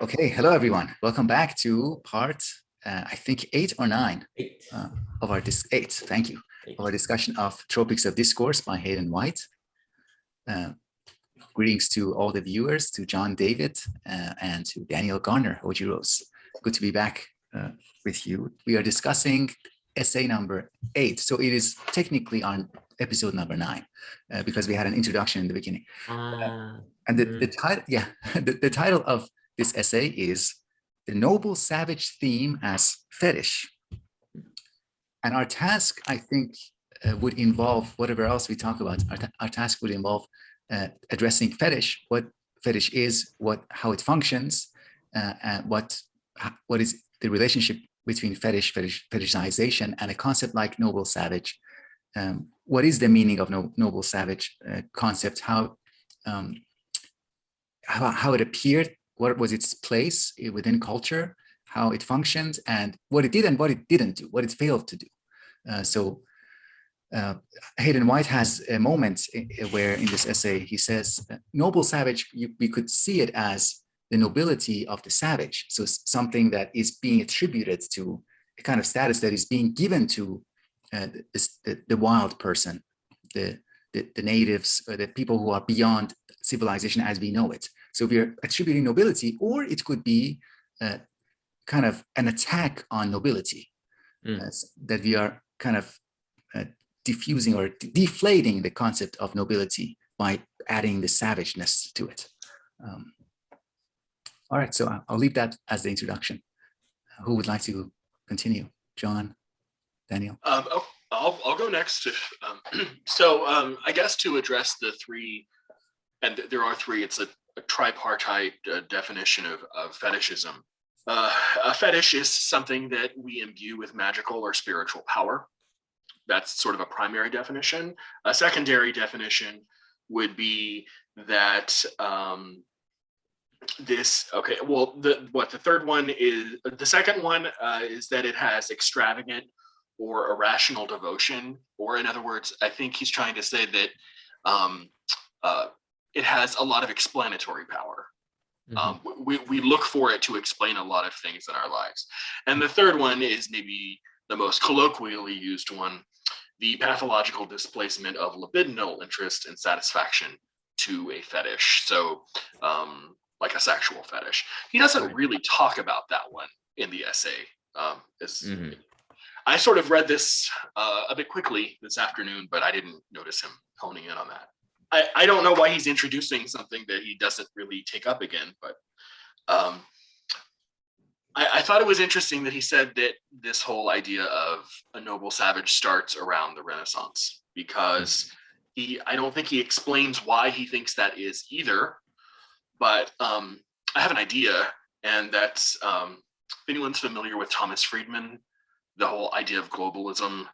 Okay, hello everyone. Welcome back to part, I think 8 or 9 Eight. of our eight. Thank you. Eight. Of our discussion of Tropics of Discourse by Hayden White. Greetings to all the viewers, to John David, and to Daniel Garner, OG Rose. Good to be back with you. We are discussing essay number 8. So it is technically on episode number 9 because we had an introduction in the beginning. And the title, the title of this essay is The Noble Savage Theme as Fetish. And our task, I think, would involve whatever else we talk about. Our task would involve addressing fetish, what fetish is, how it functions, and what is the relationship between fetishization and a concept like noble savage. What is the meaning of noble savage concept? How it appeared, what was its place within culture, how it functions, and what it did and what it didn't do, what it failed to do. So Hayden White has a moment where in this essay he says, noble savage, we could see it as the nobility of the savage. So something that is being attributed to a kind of status that is being given to the wild person, the natives, or the people who are beyond civilization as we know it. So we are attributing nobility, or it could be kind of an attack on nobility, that we are kind of diffusing or deflating the concept of nobility by adding the savageness to it. All right, so I'll leave that as the introduction. Who would like to continue? John, Daniel? I'll go next. So I guess to address the three, and there are three, it's a tripartite definition of fetishism. A fetish is something that we imbue with magical or spiritual power. That's sort of a primary definition. A secondary definition would be that the third one is, the second one is that it has extravagant or irrational devotion, or in other words, I think he's trying to say that it has a lot of explanatory power. We look for it to explain a lot of things in our lives. And the third one is maybe the most colloquially used one, the pathological displacement of libidinal interest and satisfaction to a fetish. So like a sexual fetish. He doesn't really talk about that one in the essay. I sort of read this a bit quickly this afternoon, but I didn't notice him honing in on that. I don't know why he's introducing something that he doesn't really take up again, but I thought it was interesting that he said that this whole idea of a noble savage starts around the Renaissance, because I don't think he explains why he thinks that is either, but I have an idea, and that's if anyone's familiar with Thomas Friedman, the whole idea of globalism,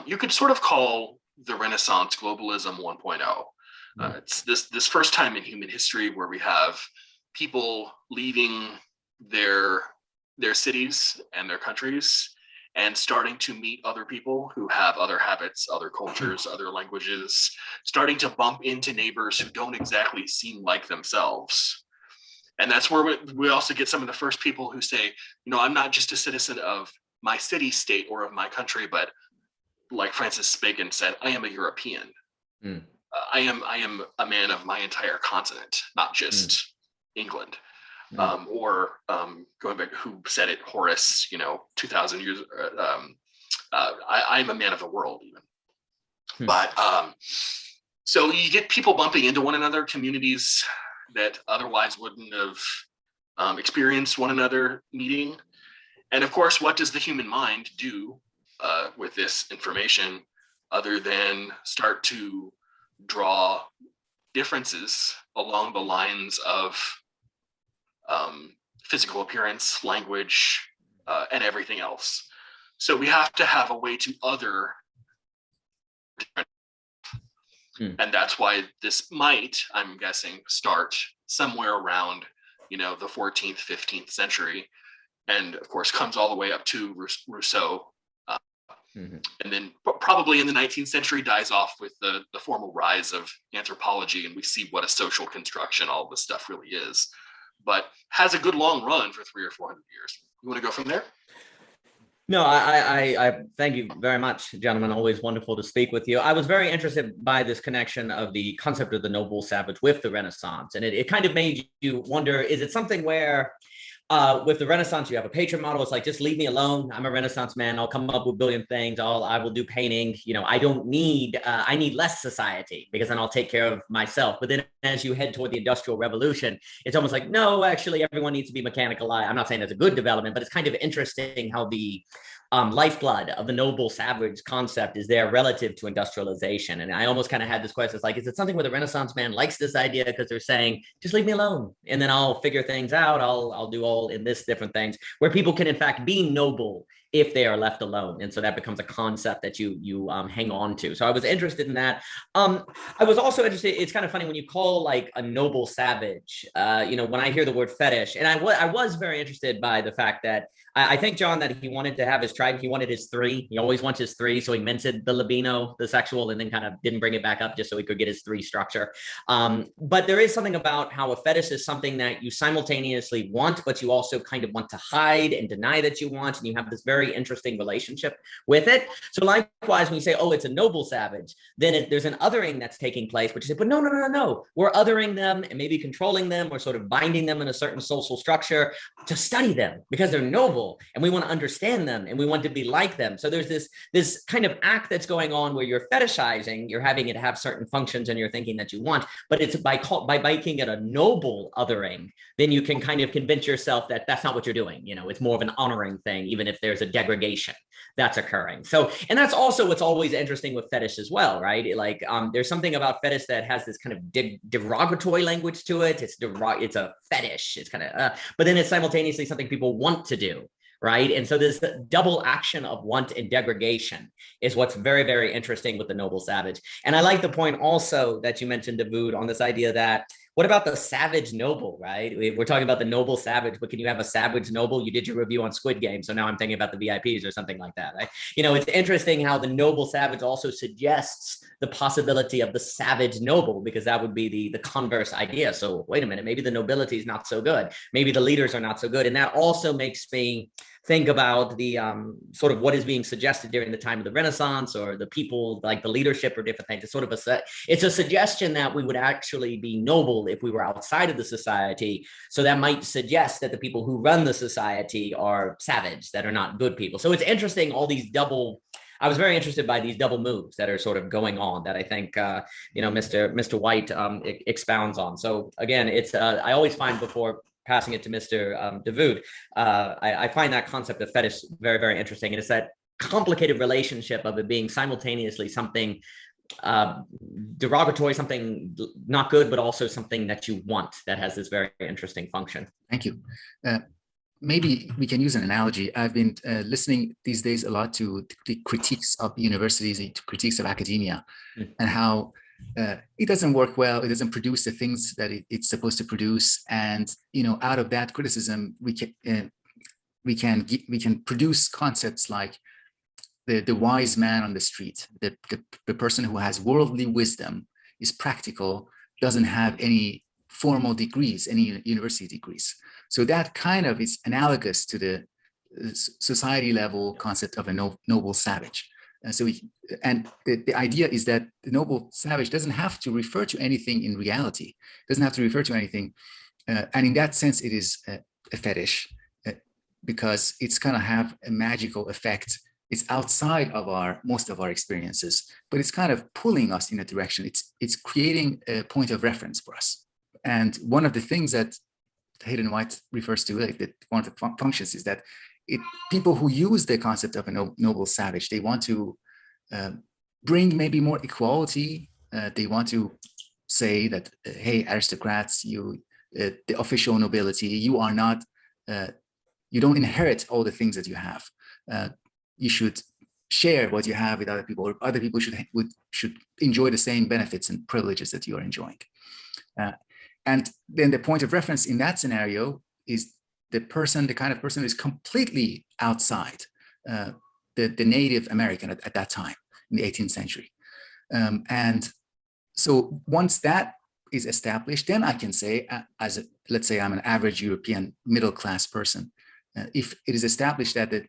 you could sort of call the Renaissance globalism 1.0. It's this first time in human history where we have people leaving their cities and their countries and starting to meet other people who have other habits, other cultures, other languages, starting to bump into neighbors who don't exactly seem like themselves. And that's where we also get some of the first people who say, I'm not just a citizen of my city, state, or of my country, but like Francis Bacon said, I am a European. I am a man of my entire continent, not just England. Or going back, who said it? Horace, 2,000 years. I'm a man of the world, even. But so you get people bumping into one another, communities that otherwise wouldn't have experienced one another meeting. And of course, what does the human mind do with this information other than start to draw differences along the lines of physical appearance, language, and everything else? So we have to have a way to other. And that's why this might, I'm guessing, start somewhere around, the 14th, 15th century. And of course, comes all the way up to Rousseau. And then probably in the 19th century dies off with the formal rise of anthropology, and we see what a social construction all this stuff really is. but has a good long run for 300 or 400 years. You want to go from there? No, I thank you very much, gentlemen. Always wonderful to speak with you. I was very interested by this connection of the concept of the noble savage with the Renaissance. And it kind of made you wonder, is it something where with the Renaissance, you have a patron model. It's like, just leave me alone. I'm a Renaissance man. I'll come up with a billion things. I will do painting. You know, I don't need, I need less society because then I'll take care of myself. But then as you head toward the Industrial Revolution, it's almost like, no, actually everyone needs to be mechanical. I'm not saying that's a good development, but it's kind of interesting how the lifeblood of the noble savage concept is there relative to industrialization. And I almost kind of had this question. It's like, is it something where the Renaissance man likes this idea because they're saying, just leave me alone and then I'll figure things out. I'll do all in this different things, where people can in fact be noble if they are left alone. And so that becomes a concept that you hang on to. So I was interested in that. I was also interested, it's kind of funny when you call like a noble savage, you know, when I hear the word fetish, and I was very interested by the fact that I think, John, that he wanted to have his tribe. He wanted his three. He always wants his three. So he minted the libido, the sexual, and then kind of didn't bring it back up just so he could get his three structure. But there is something about how a fetish is something that you simultaneously want, but you also kind of want to hide and deny that you want. And you have this very interesting relationship with it. So likewise, when you say, oh, it's a noble savage, then there's an othering that's taking place, which is, but no. We're othering them and maybe controlling them or sort of binding them in a certain social structure to study them because they're noble. And we want to understand them and we want to be like them. So there's this kind of act that's going on where you're fetishizing, you're having it have certain functions and you're thinking that you want, but it's by making it a noble othering, then you can kind of convince yourself that that's not what you're doing. You know, it's more of an honoring thing, even if there's a degradation that's occurring. So, and that's also what's always interesting with fetish as well, right? Like there's something about fetish that has this kind of derogatory language to it. It's a fetish. It's kind of, but then it's simultaneously something people want to do. Right. And so this double action of want and degradation is what's very, very interesting with the noble savage. And I like the point also that you mentioned, Davood, on this idea that what about the savage noble, right? We're talking about the noble savage, but can you have a savage noble? You did your review on Squid Game. So now I'm thinking about the VIPs or something like that, right? You know, it's interesting how the noble savage also suggests the possibility of the savage noble, because that would be the converse idea. So wait a minute, maybe the nobility is not so good. Maybe the leaders are not so good. And that also makes me think about the sort of what is being suggested during the time of the Renaissance, or the people, like the leadership or different things. It's sort of it's a suggestion that we would actually be noble if we were outside of the society. So that might suggest that the people who run the society are savage, that are not good people. So it's interesting, all these I was very interested by these double moves that are sort of going on that I think, you know, Mr. White expounds on. So again, it's I always find, before passing it to Mr. Davood, I find that concept of fetish very, very interesting. And it's that complicated relationship of it being simultaneously something derogatory, something not good, but also something that you want, that has this very interesting function. Thank you. Maybe we can use an analogy. I've been listening these days a lot to the critiques of universities, to critiques of academia, and how it doesn't work well. It doesn't produce the things that it's supposed to produce. And you know, out of that criticism, we can produce concepts like the wise man on the street, the person who has worldly wisdom, is practical, doesn't have any formal degrees, any university degrees. So that kind of is analogous to the society level concept of a noble savage. The idea is that the noble savage doesn't have to refer to anything in reality, doesn't have to refer to anything. And in that sense, it is a fetish because it's going to have a magical effect. It's outside of most of our experiences, but it's kind of pulling us in a direction. It's creating a point of reference for us. And one of the things that Hayden White refers to, like that one of the functions, is that people who use the concept of a noble savage, they want to bring maybe more equality. They want to say that, hey, aristocrats, the official nobility, you are not, you don't inherit all the things that you have. You should share what you have with other people, or other people should enjoy the same benefits and privileges that you are enjoying. And then the point of reference in that scenario is the kind of person who is completely outside the Native American at that time in the 18th century. And so once that is established, then I can say, let's say I'm an average European middle-class person. If it is established that the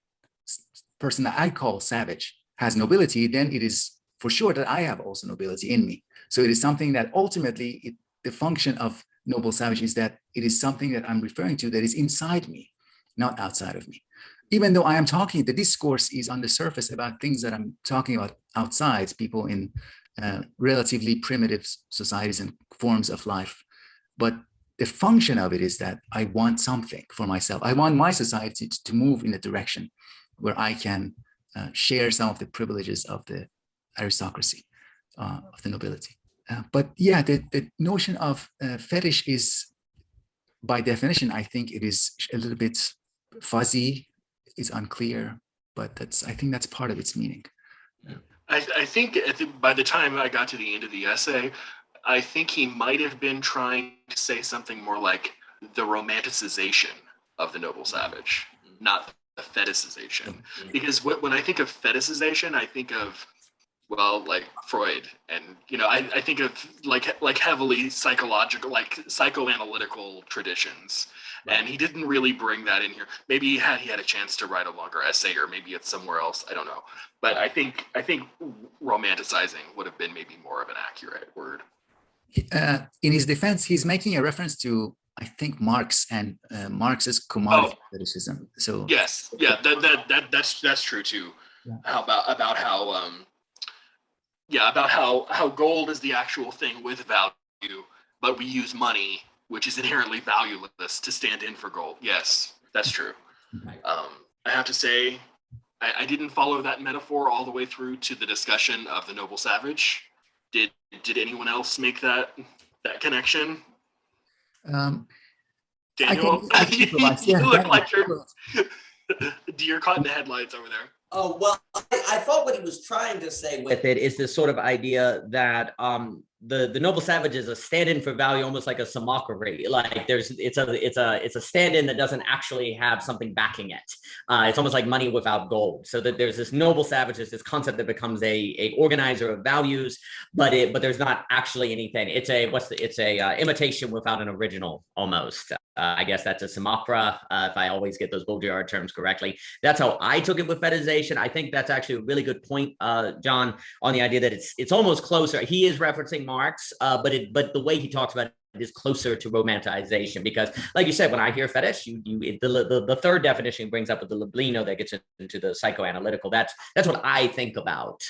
person that I call savage has nobility, then it is for sure that I have also nobility in me. So it is something that ultimately, the function of noble savage is that it is something that I'm referring to that is inside me, not outside of me. Even though I am talking, the discourse is on the surface about things that I'm talking about outside, people in relatively primitive societies and forms of life. But the function of it is that I want something for myself. I want my society to move in a direction where I can share some of the privileges of the aristocracy, of the nobility. But yeah, the notion of fetish is, by definition, I think it is a little bit fuzzy, it's unclear, but I think that's part of its meaning. I think by the time I got to the end of the essay, I think he might have been trying to say something more like the romanticization of the noble savage, not the fetishization. Because when I think of fetishization, I think of, well, like Freud, and I think of like heavily psychological, like psychoanalytical traditions. Right. And he didn't really bring that in here. Maybe he had a chance to write a longer essay, or maybe it's somewhere else. I don't know. But I think romanticizing would have been maybe more of an accurate word. In his defense, he's making a reference to, I think, Marx and Marx's commodity fetishism. So yes, yeah, that's true too. Yeah. About how gold is the actual thing with value, but we use money, which is inherently valueless, to stand in for gold. Yes, that's true. I have to say, I didn't follow that metaphor all the way through to the discussion of the noble savage. Did anyone else make that connection? Daniel, you look like you're caught in the headlights over there. Oh, well, I thought what he was trying to say with it is this sort of idea that the noble savage is a stand-in for value, almost like a samokari. Like it's a stand-in that doesn't actually have something backing it. It's almost like money without gold. So that there's this noble savage, there's this concept that becomes a organizer of values, but there's not actually anything. It's a imitation without an original almost. I guess that's a samakra, if I always get those Baudrillard terms correctly. That's how I took it with fetishization. I think that's actually a really good point, John, on the idea that it's almost closer. He is referencing Marx, but the way he talks about it is closer to romanticization, because, like you said, when I hear fetish, the third definition he brings up with the libido that gets into the psychoanalytical. That's what I think about.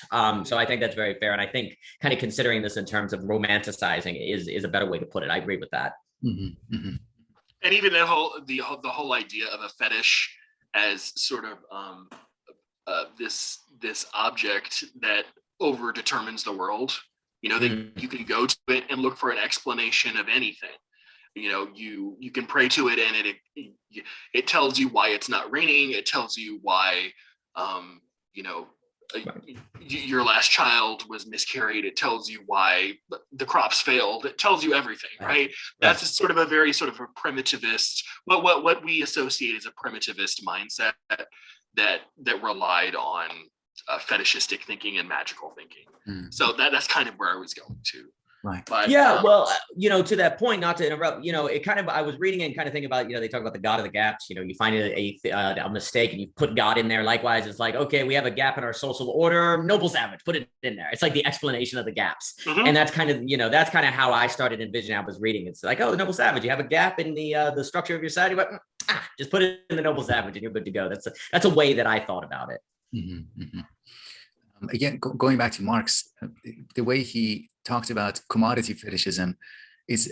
So I think that's very fair, and I think kind of considering this in terms of romanticizing is a better way to put it. I agree with that. Mm-hmm, mm-hmm. And even the whole idea of a fetish as sort of this object that over determines the world, that you can go to it and look for an explanation of anything. You can pray to it, and it tells you why it's not raining. It tells you why your last child was miscarried. It tells you why the crops failed. It tells you everything, right? That's sort of a very sort of a primitivist, what we associate as a primitivist mindset that relied on fetishistic thinking and magical thinking. So that's kind of where I was going to. Right. But, yeah. Well, to that point, not to interrupt, it kind of, I was reading and kind of thinking about, they talk about the God of the gaps, you find a mistake and you put God in there. Likewise, it's like, okay, we have a gap in our social order, noble savage, put it in there. It's like the explanation of the gaps. Mm-hmm. And that's kind of, that's kind of how I started envisioning. I was reading. It's like, oh, the noble savage, you have a gap in the structure of your society, but just put it in the noble savage and you're good to go. That's a way that I thought about it. Mm-hmm, mm-hmm. Again, going back to Marx, the way he talked about commodity fetishism is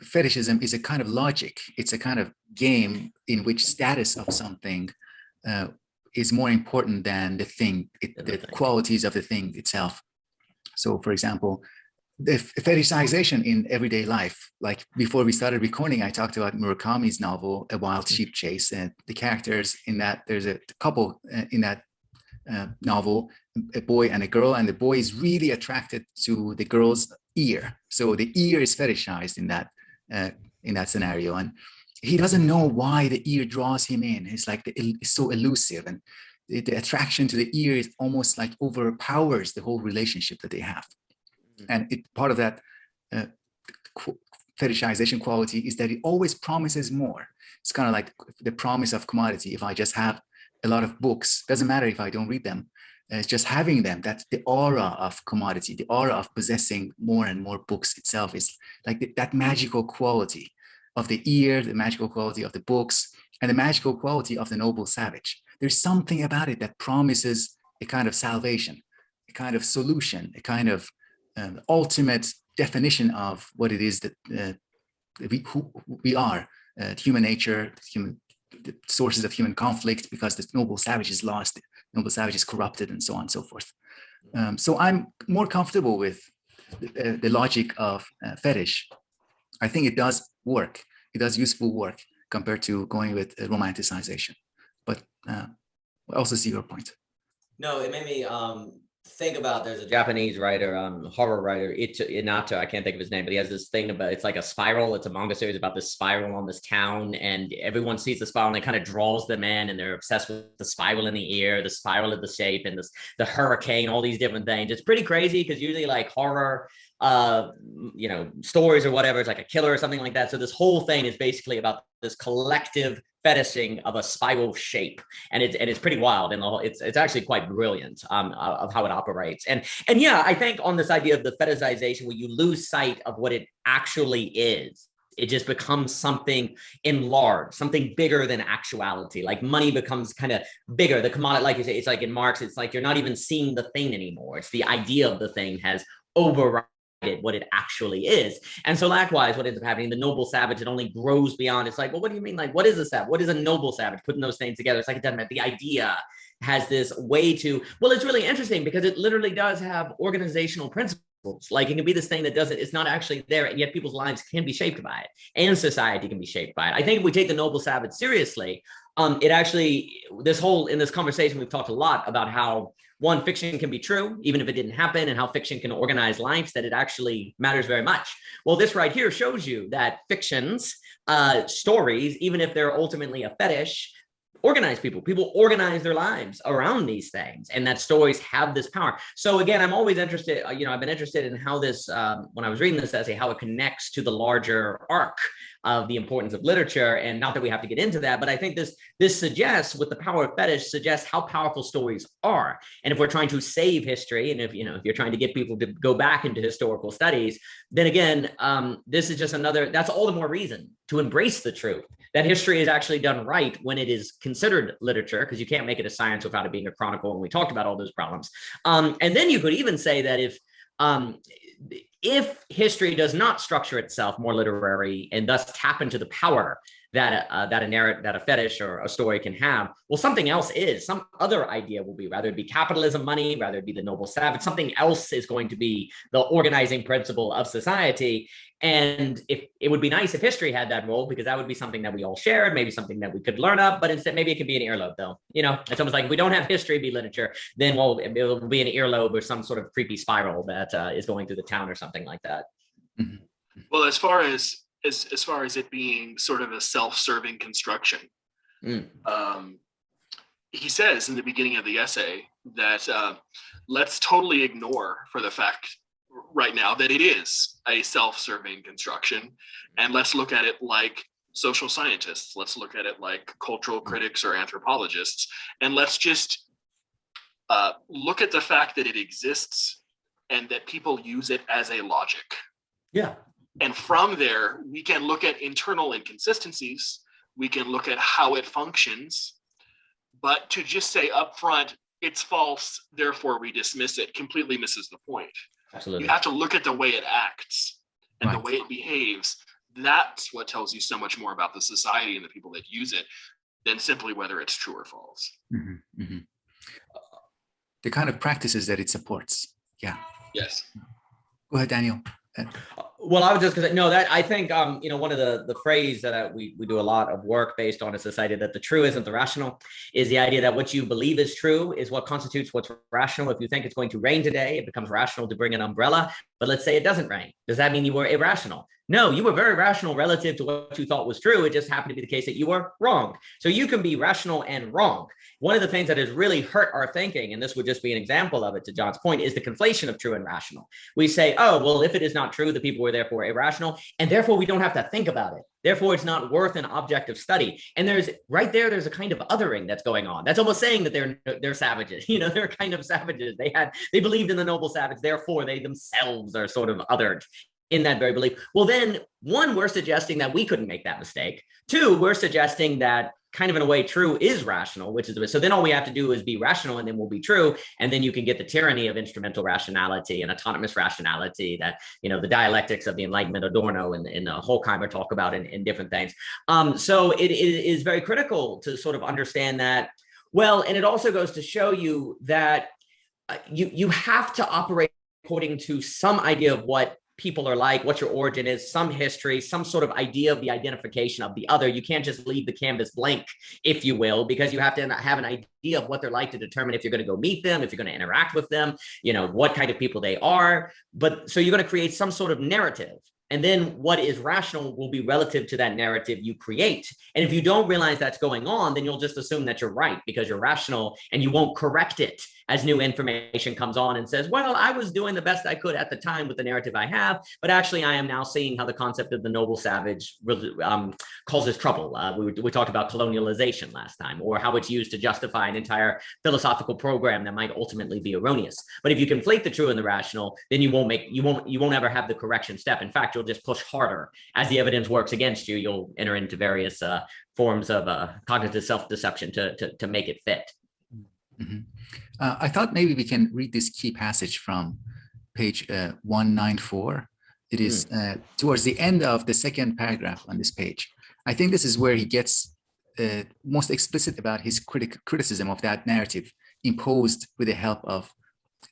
fetishism is a kind of logic. It's a kind of game in which status of something is more important than the thing, the qualities of the thing itself. So, for example, the fetishization in everyday life, like before we started recording, I talked about Murakami's novel, A Wild Sheep Chase, and the characters in that, there's a couple in that novel, a boy and a girl, and the boy is really attracted to the girl's ear. So the ear is fetishized in that scenario, and he doesn't know why the ear draws him in. It's like it's so elusive, and the attraction to the ear is almost like overpowers the whole relationship that they have. And part of that fetishization quality is that it always promises more. It's kind of like the promise of commodity. If I just have a lot of books, doesn't matter if I don't read them. It's just having them. That's the aura of commodity. The aura of possessing more and more books itself is like that magical quality of the ear, the magical quality of the books, and the magical quality of the noble savage. There's something about it that promises a kind of salvation, a kind of solution, a kind of ultimate definition of what it is that who we are, human nature, the sources of human conflict, because the noble savage is lost, the noble savage is corrupted, and so on and so forth. So I'm more comfortable with the logic of fetish. I think it does work. It does useful work compared to going with romanticization. But I also see your point. No, it made me think about, there's a Japanese writer, horror writer, Inato, I can't think of his name, but he has this thing about, it's like a spiral. It's a manga series about this spiral on this town, and everyone sees the spiral and it kind of draws them in, and they're obsessed with the spiral in the ear, the spiral of the shape, and the hurricane, all these different things. It's pretty crazy because usually like horror, stories or whatever, it's like a killer or something like that. So this whole thing is basically about this collective fetishing of a spiral shape, and it's pretty wild, and it's actually quite brilliant of how it operates. And yeah, I think on this idea of the fetishization, where you lose sight of what it actually is, it just becomes something enlarged, something bigger than actuality. Like money becomes kind of bigger. The commodity, like you say, it's like in Marx, it's like you're not even seeing the thing anymore. It's the idea of the thing has overridden what it actually is. And so likewise, what ends up happening, the noble savage, it only grows beyond. It's like, well, what do you mean? Like, what is a savage? What is a noble savage? Putting those things together, it's like it doesn't matter. The idea has this way to, well, it's really interesting because it literally does have organizational principles. Like it can be this thing that doesn't, it's not actually there, and yet people's lives can be shaped by it, and society can be shaped by it. I think if we take the noble savage seriously, it actually, in this conversation, we've talked a lot about how, one, fiction can be true, even if it didn't happen, and how fiction can organize lives, that it actually matters very much. Well, this right here shows you that fictions, stories, even if they're ultimately a fetish, organize people. People organize their lives around these things, and that stories have this power. So again, I'm always interested, I've been interested in how this, when I was reading this essay, how it connects to the larger arc of the importance of literature. And not that we have to get into that, but I think this suggests, with the power of fetish, suggests how powerful stories are. And if we're trying to save history, and if you're trying to get people to go back into historical studies, then again, this is just that's all the more reason to embrace the truth that history is actually done right when it is considered literature, because you can't make it a science without it being a chronicle. And we talked about all those problems. And then you could even say that if history does not structure itself more literary and thus tap into the power that a fetish or a story can have, well, something else is, some other idea will be, rather it be capitalism, money, rather it be the noble savage, something else is going to be the organizing principle of society. And if it would be nice if history had that role, because that would be something that we all shared, maybe something that we could learn of, but instead maybe it could be an earlobe though. It's almost like if we don't have history be literature, then well, it'll be an earlobe or some sort of creepy spiral that is going through the town or something like that. Mm-hmm. Well, as far as it being sort of a self-serving construction, he says in the beginning of the essay that let's totally ignore for the fact right now that it is a self-serving construction, and let's look at it like social scientists, let's look at it like cultural critics or anthropologists, and let's just look at the fact that it exists and that people use it as a logic. Yeah. And from there, we can look at internal inconsistencies. We can look at how it functions. But to just say upfront, it's false, therefore we dismiss it, completely misses the point. Absolutely. You have to look at the way it acts and Right. the way it behaves. That's what tells you so much more about the society and the people that use it than simply whether it's true or false. Mm-hmm. Mm-hmm. The kind of practices that it supports. Yeah. Yes. Go ahead, Daniel. Well, I was just going to say, no, that I think, one of the phrase that we do a lot of work based on is this idea that the true isn't the rational, is the idea that what you believe is true is what constitutes what's rational. If you think it's going to rain today, it becomes rational to bring an umbrella. But let's say it doesn't rain. Does that mean you were irrational? No, you were very rational relative to what you thought was true. It just happened to be the case that you were wrong. So you can be rational and wrong. One of the things that has really hurt our thinking, and this would just be an example of it to John's point, is the conflation of true and rational. We say, oh, well, if it is not true, the people were therefore irrational, and therefore we don't have to think about it. Therefore, it's not worth an object of study. And there's a kind of othering that's going on. That's almost saying that they're savages. You know, they're kind of savages. They believed in the noble savage, therefore they themselves are sort of othered in that very belief. Well, then, one, we're suggesting that we couldn't make that mistake. Two, we're suggesting that kind of in a way true is rational, which is so then all we have to do is be rational and then we'll be true. And then you can get the tyranny of instrumental rationality and autonomous rationality that, you know, the dialectics of the Enlightenment Adorno and Horkheimer talk about in different things. So it is very critical to sort of understand that. Well, and it also goes to show you that you have to operate according to some idea of what people are like, what your origin is, some history, some sort of idea of the identification of the other. You can't just leave the canvas blank, if you will, because you have to have an idea of what they're like to determine if you're going to go meet them, if you're going to interact with them, you know, what kind of people they are. But so you're going to create some sort of narrative. And then what is rational will be relative to that narrative you create. And if you don't realize that's going on, then you'll just assume that you're right because you're rational and you won't correct it as new information comes on and says, well, I was doing the best I could at the time with the narrative I have, but actually I am now seeing how the concept of the noble savage causes trouble. We talked about colonialization last time, or how it's used to justify an entire philosophical program that might ultimately be erroneous. But if you conflate the true and the rational, then you won't ever have the correction step. In fact, you'll just push harder. As the evidence works against you, you'll enter into various forms of cognitive self-deception to make it fit. Mm-hmm. I thought maybe we can read this key passage from page 194. It is towards the end of the second paragraph on this page. I think this is where he gets most explicit about his criticism of that narrative imposed with the help of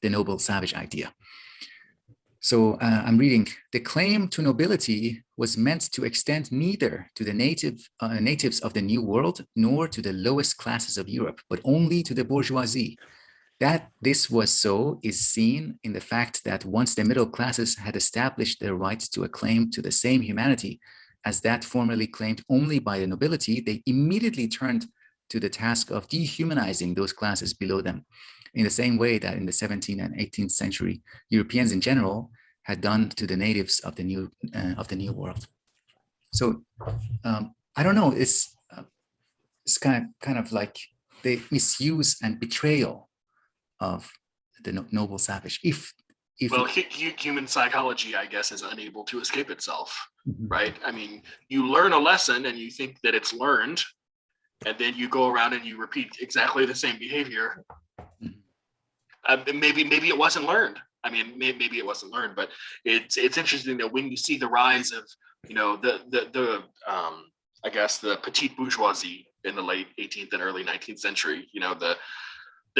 the noble savage idea. So I'm reading, the claim to nobility was meant to extend neither to the natives of the New World nor to the lowest classes of Europe, but only to the bourgeoisie. That this was so is seen in the fact that once the middle classes had established their right to a claim to the same humanity as that formerly claimed only by the nobility, they immediately turned to the task of dehumanizing those classes below them, in the same way that in the 17th and 18th century, Europeans in general had done to the natives of the New World. So I don't know, it's kind of like the misuse and betrayal of the noble savage. If well, human psychology, I guess, is unable to escape itself, right? I mean, you learn a lesson and you think that it's learned, and then you go around and you repeat exactly the same behavior. Maybe it wasn't learned. I mean, maybe it wasn't learned, but it's interesting that when you see the rise of, you know, the I guess the petite bourgeoisie in the late 18th and early 19th century, you know, the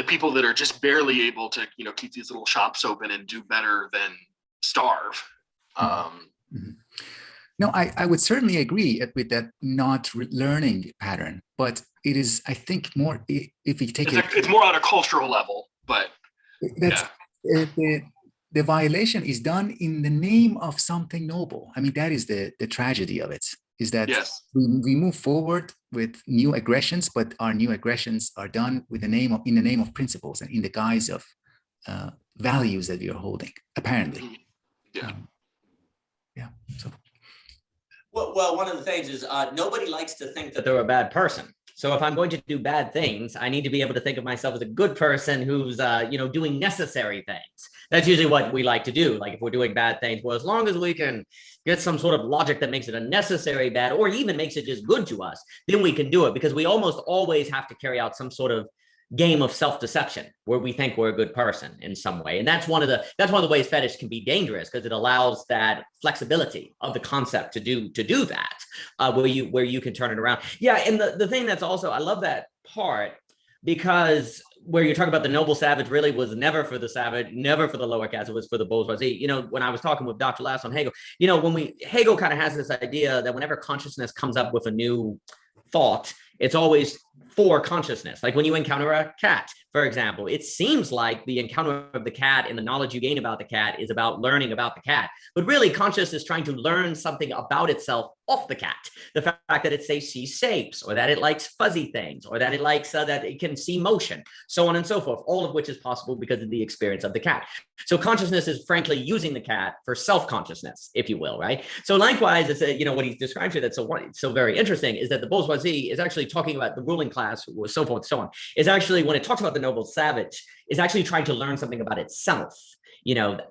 people that are just barely able to, you know, keep these little shops open and do better than starve. No, I would certainly agree with that not learning pattern, but it is, I think, more if we take it's more on a cultural level, but that's the violation is done in the name of something noble. I mean, that is the tragedy of it, is that we move forward with new aggressions, but our new aggressions are done with in the name of principles and in the guise of values that we are holding, apparently. So. Well, one of the things is nobody likes to think that they're a bad person. So if I'm going to do bad things, I need to be able to think of myself as a good person who's, doing necessary things. That's usually what we like to do. Like if we're doing bad things, well, as long as we can get some sort of logic that makes it a necessary bad, or even makes it just good to us, then we can do it, because we almost always have to carry out some sort of game of self-deception where we think we're a good person in some way. And that's one of the ways fetish can be dangerous, because it allows that flexibility of the concept to do that, where you can turn it around. Yeah. And the thing that's also, I love that part, because where you're talking about the noble savage really was never for the savage, never for the lower caste, it was for the bourgeoisie. You know, when I was talking with Dr. Lass on Hegel, you know, Hegel kind of has this idea that whenever consciousness comes up with a new thought, it's always for consciousness. Like when you encounter a cat, for example, it seems like the encounter of the cat and the knowledge you gain about the cat is about learning about the cat. But really, consciousness is trying to learn something about itself off the cat. The fact that it sees shapes, or that it likes fuzzy things, or that it likes that it can see motion, so on and so forth, all of which is possible because of the experience of the cat. So consciousness is frankly using the cat for self-consciousness, if you will, right? So likewise, it's what he describes here that's so very interesting is that the bourgeoisie is actually talking about the ruling class, so forth and so on, is actually, when it talks about the noble savage, is actually trying to learn something about itself,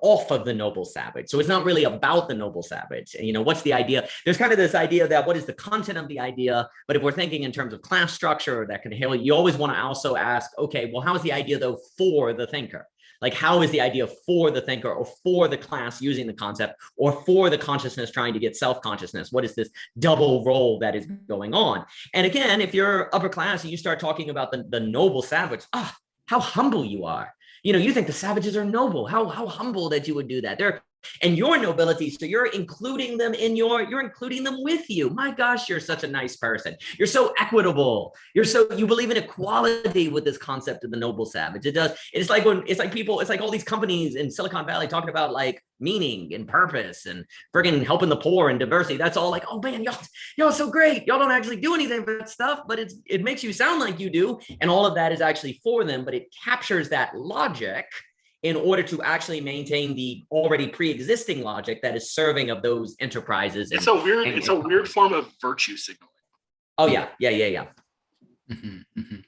off of the noble savage. So it's not really about the noble savage. What's the idea? There's kind of this idea that what is the content of the idea? But if we're thinking in terms of class structure, that can hail, you always want to also ask, okay, well, how is the idea though for the thinker? Like, how is the idea for the thinker, or for the class using the concept, or for the consciousness trying to get self-consciousness? What is this double role that is going on? And again, if you're upper class and you start talking about the noble savage, how humble you are. You think the savages are noble. How humble that you would do that. And your nobility, so you're including them you're including them with you. My gosh, you're such a nice person. You're so equitable. You believe in equality with this concept of the noble savage. It's like all these companies in Silicon Valley talking about like meaning and purpose and friggin' helping the poor and diversity. That's all like, oh man, y'all are so great. Y'all don't actually do anything for that stuff, but it makes you sound like you do. And all of that is actually for them, but it captures that logic in order to actually maintain the already pre-existing logic that is serving of those enterprises. It's a weird form of virtue signaling. Oh yeah. Mm-hmm, mm-hmm. And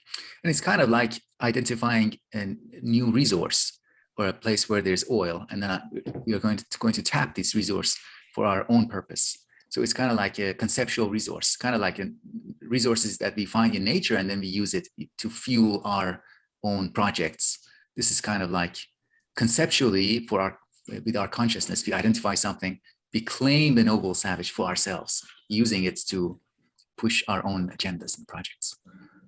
it's kind of like identifying a new resource or a place where there's oil, and then we are going to tap this resource for our own purpose. So it's kind of like a conceptual resource, kind of like resources that we find in nature, and then we use it to fuel our own projects. This is kind of like conceptually with our consciousness, we identify something, we claim the noble savage for ourselves, using it to push our own agendas and projects.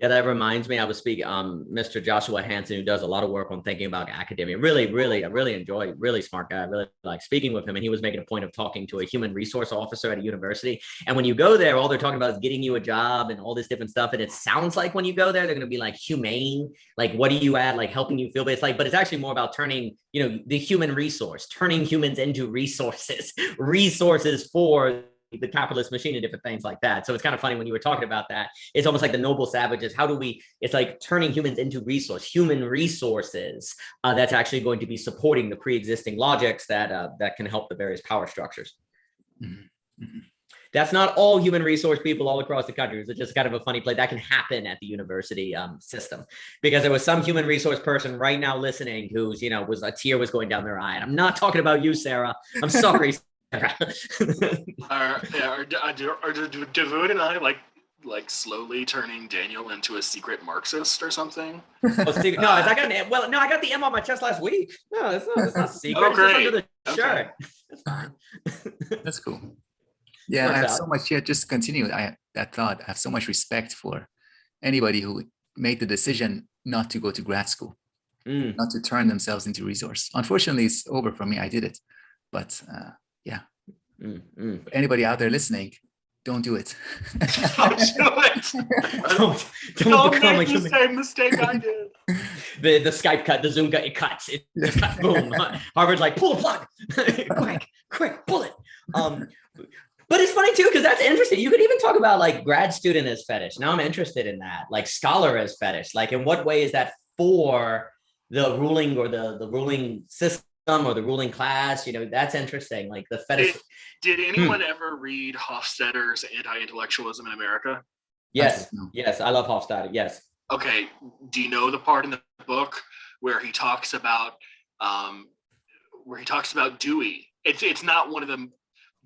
Yeah, that reminds me, I was speaking, Mr. Joshua Hansen, who does a lot of work on thinking about academia. Really, I really enjoy, really smart guy. I really like speaking with him. And he was making a point of talking to a human resource officer at a university. And when you go there, all they're talking about is getting you a job and all this different stuff. And it sounds like when you go there, they're going to be like humane, like, what do you add? Like helping you feel, but it's actually more about turning, the human resource, turning humans into resources for the capitalist machine and different things like that. So it's kind of funny when you were talking about that. It's almost like the noble savages. It's like turning humans into human resources that's actually going to be supporting the pre-existing logics that can help the various power structures. Mm-hmm. Mm-hmm. That's not all human resource people all across the country. It's just kind of a funny play that can happen at the university system, because there was some human resource person right now listening who's, was a tear was going down their eye. And I'm not talking about you, Sarah. I'm sorry. Are Davood and I like slowly turning Daniel into a secret Marxist or something? I got the M on my chest last week. No, it's not secret. Oh, great. It's just under the shirt. That's cool. Yeah, I have so much. Yeah, just continue. That thought. I have so much respect for anybody who made the decision not to go to grad school, not to turn themselves into resource. Unfortunately, it's over for me. I did it, but. Yeah. Anybody out there listening, don't do it. Don't do it. Don't make the same mistake I did. The Skype cut, the Zoom cut, it cuts. It cuts, boom. Harvard's like, pull the plug. quick, pull it. But it's funny too, because that's interesting. You could even talk about like grad student as fetish. Now I'm interested in that. Like scholar as fetish. Like in what way is that for the ruling or the ruling system or the ruling class? That's interesting. Like the fetish. Did anyone ever read Hofstadter's Anti-Intellectualism in America? Yes, I love Hofstadter. Yes. Okay. Do you know the part in the book where he talks about Dewey? It's not one of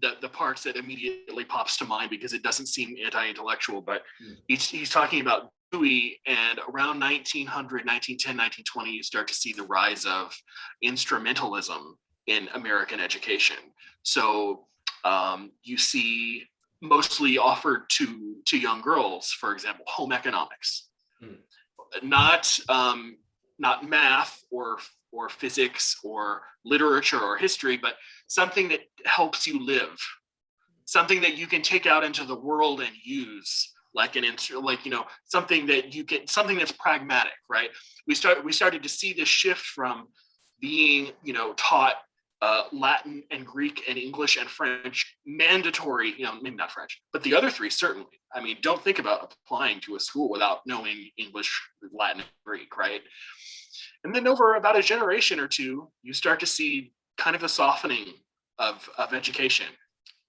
the parts that immediately pops to mind because it doesn't seem anti-intellectual, but he's talking about Dewey, and around 1900, 1910, 1920, you start to see the rise of instrumentalism in American education. So you see mostly offered to young girls, for example, home economics, not math or physics or literature or history, but something that helps you live, something that you can take out into the world and use. Something that you get, something that's pragmatic, right? We started to see this shift from being, taught Latin and Greek and English and French mandatory, maybe not French, but the other three certainly. I mean, don't think about applying to a school without knowing English, Latin, and Greek, right? And then over about a generation or two, you start to see kind of a softening of education.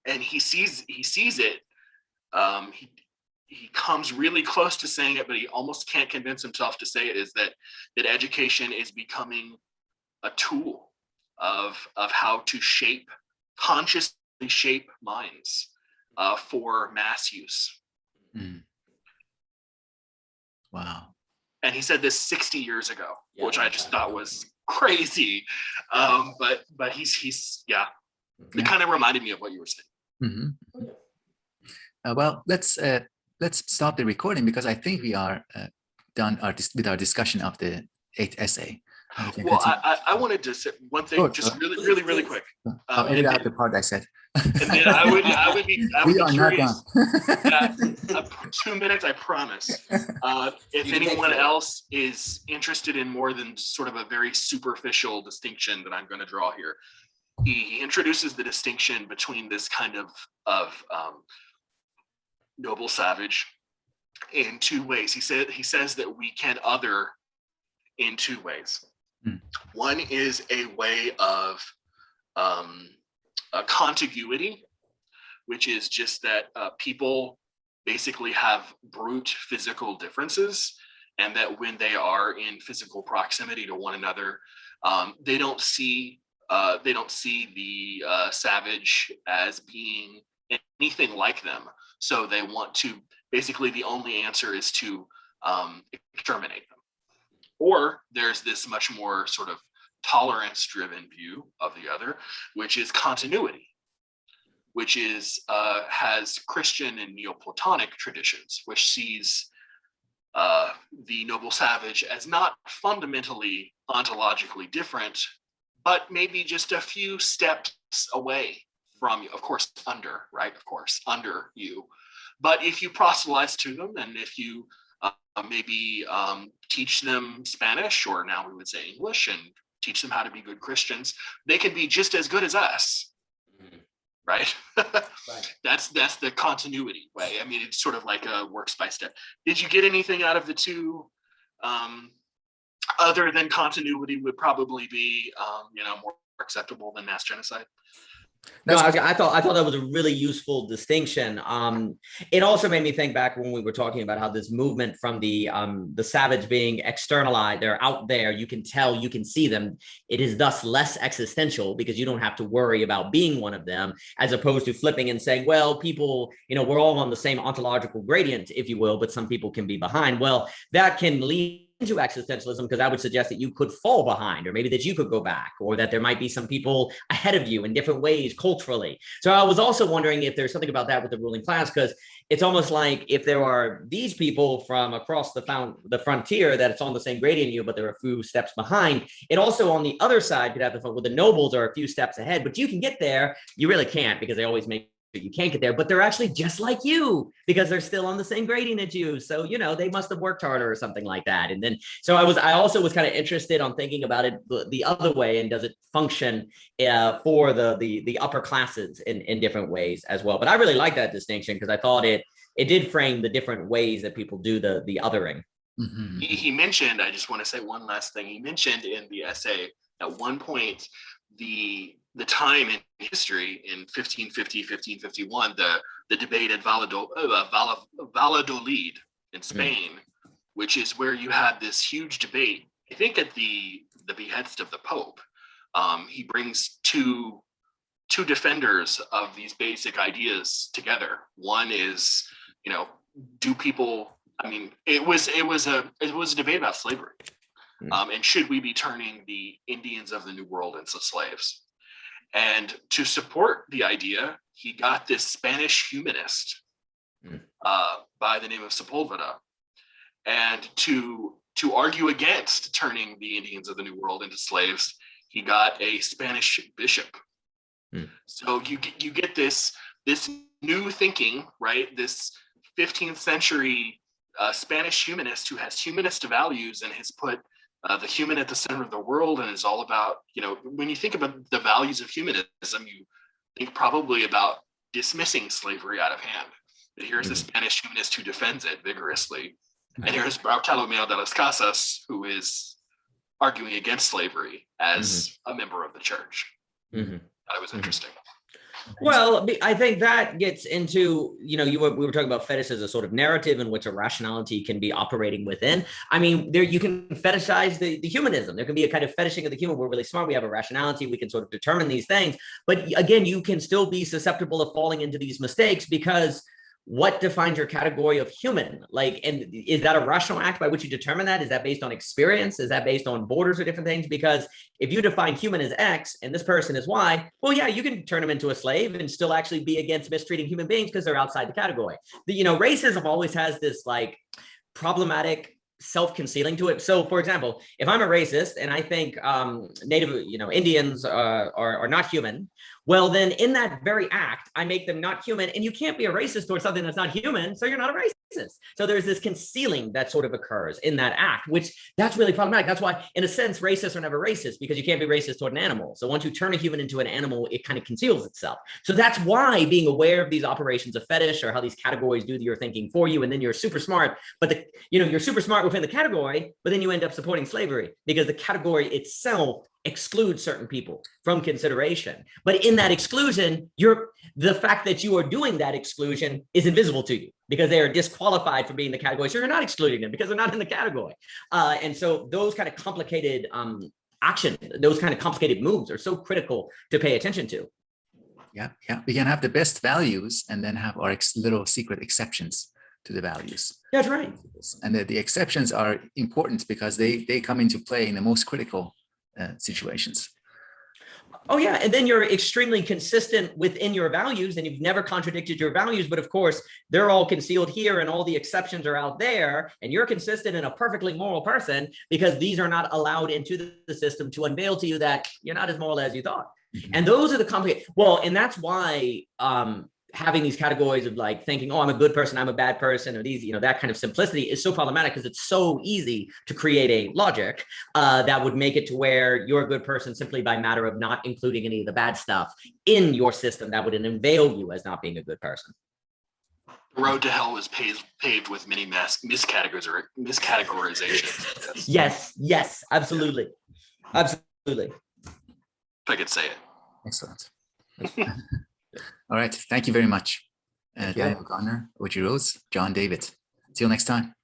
And he sees it. He comes really close to saying it, but he almost can't convince himself to say it, is that education is becoming a tool of how to consciously shape minds for mass use. Mm. Wow. And he said this 60 years ago, which I just thought was crazy. But he's it kind of reminded me of what you were saying. Mm-hmm. Well, let's stop the recording, because I think we are done with our discussion of the 8th essay. Well, I wanted to say one thing, really quick. I'll edit out the part I said. And then I would be curious. Not done. 2 minutes, I promise. If anyone else is interested in more than sort of a very superficial distinction that I'm going to draw here, he introduces the distinction between this kind of noble savage in two ways. He says that we can other in two ways. One is a way of a contiguity, which is just that people basically have brute physical differences, and that when they are in physical proximity to one another, they don't see the savage as being anything like them. So they want to, basically the only answer is to exterminate them. Or there's this much more sort of tolerance-driven view of the other, which is continuity, which is has Christian and Neoplatonic traditions, which sees the noble savage as not fundamentally ontologically different, but maybe just a few steps away from you. Of course, under you. But if you proselytize to them, and if you maybe teach them Spanish, or now we would say English, and teach them how to be good Christians, they can be just as good as us. Right? Right. That's the continuity way. I mean, it's sort of like a works by step. Did you get anything out of the two? Other than continuity would probably be more acceptable than mass genocide? No, I thought that was a really useful distinction. It also made me think back when we were talking about how this movement from the savage being externalized, they're out there, you can tell, you can see them. It is thus less existential because you don't have to worry about being one of them, as opposed to flipping and saying, well, people, we're all on the same ontological gradient, if you will, but some people can be behind. Well, that can lead into existentialism, because I would suggest that you could fall behind, or maybe that you could go back, or that there might be some people ahead of you in different ways culturally. So I was also wondering if there's something about that with the ruling class, because it's almost like if there are these people from across the frontier that it's on the same gradient you, but they're a few steps behind. It also on the other side could have the fun with the nobles are a few steps ahead, but you can get there. You really can't, because they always make you can't get there, but they're actually just like you because they're still on the same gradient as you. So, they must have worked harder or something like that. And then, so I also was kind of interested on thinking about it the other way, and does it function for the upper classes in different ways as well? But I really like that distinction, because I thought it did frame the different ways that people do the othering. Mm-hmm. He mentioned, I just want to say one last thing. He mentioned in the essay at one point, the time in history in 1550, 1551, the debate at Valladolid in Spain, which is where you had this huge debate, I think at the behest of the Pope. He brings two defenders of these basic ideas together. One is, do people, it was a debate about slavery. And should we be turning the Indians of the New World into slaves? And to support the idea, he got this Spanish humanist by the name of Sepulveda. And to argue against turning the Indians of the New World into slaves, he got a Spanish bishop. So you get this new thinking, right? This 15th century Spanish humanist who has humanist values and has put the human at the center of the world, and is all about, when you think about the values of humanism, you think probably about dismissing slavery out of hand. And here's the Spanish humanist who defends it vigorously. And here's Bartolomeo de las Casas, who is arguing against slavery as a member of the church. That was interesting. Well, I think that gets into, we were talking about fetish as a sort of narrative in which a rationality can be operating within. I mean, there you can fetishize the humanism. There can be a kind of fetishing of the human. We're really smart. We have a rationality. We can sort of determine these things. But again, you can still be susceptible of falling into these mistakes, because what defines your category of human? And is that a rational act by which you determine that? Is that based on experience? Is that based on borders or different things? Because if you define human as X and this person is Y, well, yeah, you can turn them into a slave and still actually be against mistreating human beings because they're outside the category. Racism always has this problematic self-concealing to it. So, for example, if I'm a racist and I think Native, Indians are not human, well, then in that very act, I make them not human, and you can't be a racist towards something that's not human, so you're not a racist. So there's this concealing that sort of occurs in that act, that's really problematic. That's why, in a sense, racists are never racist, because you can't be racist toward an animal. So once you turn a human into an animal, it kind of conceals itself. So that's why being aware of these operations of fetish, or how these categories do your thinking for you, and then you're super smart, but you're super smart within the category, but then you end up supporting slavery, because the category itself excludes certain people from consideration. But in that exclusion, the fact that you are doing that exclusion is invisible to you, because they are disqualified from being in the category. So you're not excluding them because they're not in the category. And so those kind of complicated action, those kind of complicated moves are so critical to pay attention to. Yeah. We can have the best values and then have our little secret exceptions to the values. That's right. And the exceptions are important because they come into play in the most critical situations. Oh, yeah. And then you're extremely consistent within your values, and you've never contradicted your values. But of course, they're all concealed here, and all the exceptions are out there. And you're consistent and a perfectly moral person, because these are not allowed into the system to unveil to you that you're not as moral as you thought. And those are the complicated. Well, and that's why having these categories of thinking, oh, I'm a good person, I'm a bad person, or these, that kind of simplicity is so problematic, because it's so easy to create a logic that would make it to where you're a good person simply by matter of not including any of the bad stuff in your system that would unveil you as not being a good person. The road to hell is paved with many miscategorizations. Yes, absolutely. If I could say it. Excellent. All right. Thank you very much. Daniel Garner, Oji Rose, John David. Until next time.